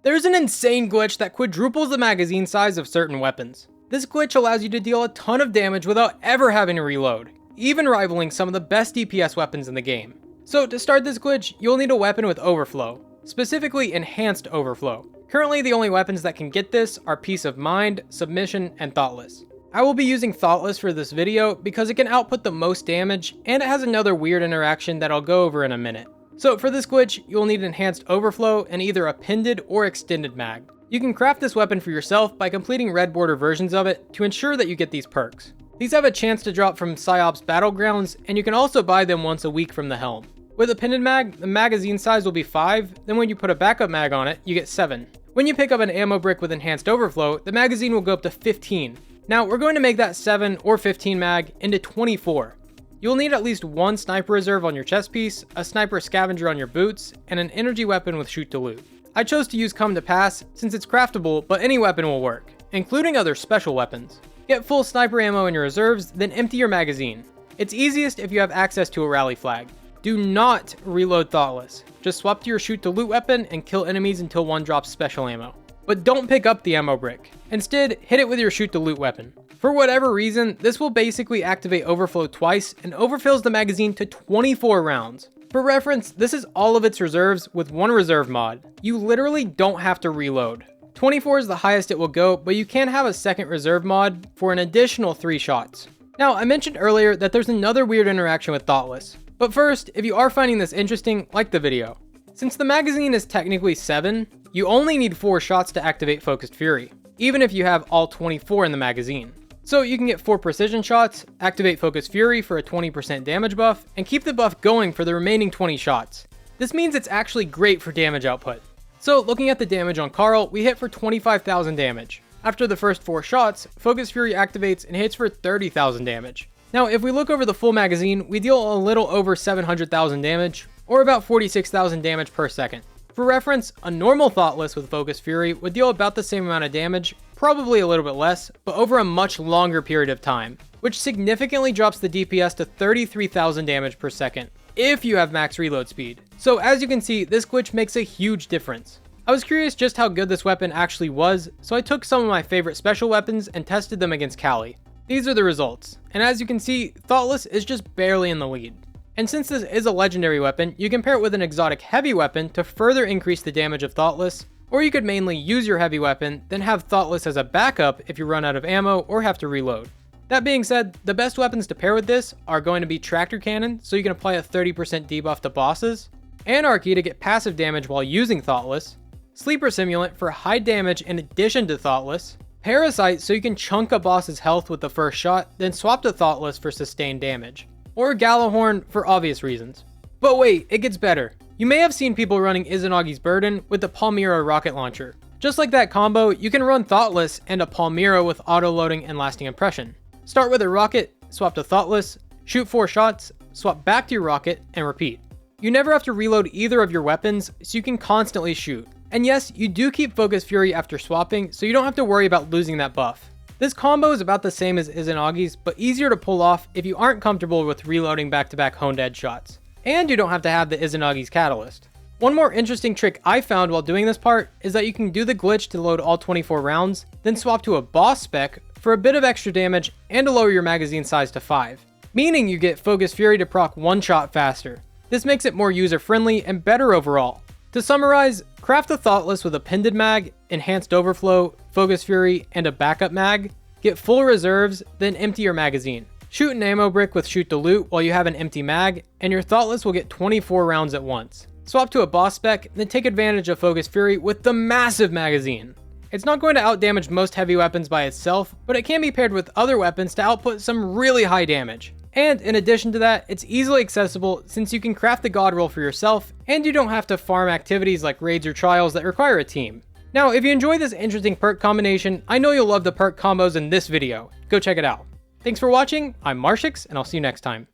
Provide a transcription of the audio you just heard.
There's an insane glitch that quadruples the magazine size of certain weapons. This glitch allows you to deal a ton of damage without ever having to reload, even rivaling some of the best DPS weapons in the game. So to start this glitch, you'll need a weapon with overflow, specifically enhanced overflow. Currently the only weapons that can get this are Peace of Mind, Submission, and Thoughtless. I will be using Thoughtless for this video because it can output the most damage and it has another weird interaction that I'll go over in a minute. So for this glitch, you'll need enhanced overflow and either a pinned or extended mag. You can craft this weapon for yourself by completing red border versions of it to ensure that you get these perks. These have a chance to drop from Psyops Battlegrounds, and you can also buy them once a week from the Helm. With a pinned mag, the magazine size will be 5, then when you put a backup mag on it, you get 7. When you pick up an ammo brick with enhanced overflow, the magazine will go up to 15. Now we're going to make that 7 or 15 mag into 24. You'll need at least one sniper reserve on your chest piece, a sniper scavenger on your boots, and an energy weapon with shoot to loot. I chose to use come to pass since it's craftable, but any weapon will work, including other special weapons. Get full sniper ammo in your reserves, then empty your magazine. It's easiest if you have access to a rally flag. Do not reload Thoughtless. Just swap to your shoot to loot weapon and kill enemies until one drops special ammo. But don't pick up the ammo brick. Instead, hit it with your shoot to loot weapon. For whatever reason, this will basically activate overflow twice and overfills the magazine to 24 rounds. For reference, this is all of its reserves with one reserve mod. You literally don't have to reload. 24 is the highest it will go, but you can have a second reserve mod for an additional 3 shots. Now, I mentioned earlier that there's another weird interaction with Thoughtless. But first, if you are finding this interesting, like the video. Since the magazine is technically 7, you only need 4 shots to activate Focused Fury, even if you have all 24 in the magazine. So you can get 4 precision shots, activate Focused Fury for a 20% damage buff, and keep the buff going for the remaining 20 shots. This means it's actually great for damage output. So looking at the damage on Carl, we hit for 25,000 damage. After the first 4 shots, Focused Fury activates and hits for 30,000 damage. Now if we look over the full magazine, we deal a little over 700,000 damage, or about 46,000 damage per second. For reference, a normal Thoughtless with Focused Fury would deal about the same amount of damage, probably a little bit less, but over a much longer period of time, which significantly drops the DPS to 33,000 damage per second, if you have max reload speed. So as you can see, this glitch makes a huge difference. I was curious just how good this weapon actually was, so I took some of my favorite special weapons and tested them against Kali. These are the results, and as you can see, Thoughtless is just barely in the lead. And since this is a legendary weapon, you can pair it with an exotic heavy weapon to further increase the damage of Thoughtless, or you could mainly use your heavy weapon, then have Thoughtless as a backup if you run out of ammo or have to reload. That being said, the best weapons to pair with this are going to be Tractor Cannon, so you can apply a 30% debuff to bosses, Anarchy to get passive damage while using Thoughtless, Sleeper Simulant for high damage in addition to Thoughtless, Parasite so you can chunk a boss's health with the first shot, then swap to Thoughtless for sustained damage, or Gallahorn for obvious reasons. But wait, it gets better. You may have seen people running Izanagi's Burden with the Palmyra rocket launcher. Just like that combo, you can run Thoughtless and a Palmyra with auto-loading and lasting impression. Start with a rocket, swap to Thoughtless, shoot 4 shots, swap back to your rocket, and repeat. You never have to reload either of your weapons, so you can constantly shoot. And yes, you do keep Focused Fury after swapping, so you don't have to worry about losing that buff. This combo is about the same as Izanagi's, but easier to pull off if you aren't comfortable with reloading back-to-back honed edge shots. And you don't have to have the Izanagi's Catalyst. One more interesting trick I found while doing this part is that you can do the glitch to load all 24 rounds, then swap to a boss spec for a bit of extra damage and to lower your magazine size to 5, meaning you get Focused Fury to proc one shot faster. This makes it more user-friendly and better overall. To summarize, craft a Thoughtless with a pinned mag, enhanced overflow, Focused Fury, and a backup mag, get full reserves, then empty your magazine. Shoot an ammo brick with shoot to loot while you have an empty mag, and your Thoughtless will get 24 rounds at once. Swap to a boss spec, then take advantage of Focused Fury with the massive magazine. It's not going to outdamage most heavy weapons by itself, but it can be paired with other weapons to output some really high damage. And in addition to that, it's easily accessible since you can craft the god roll for yourself, and you don't have to farm activities like raids or trials that require a team. Now, if you enjoy this interesting perk combination, I know you'll love the perk combos in this video. Go check it out. Thanks for watching, I'm Marshix, and I'll see you next time.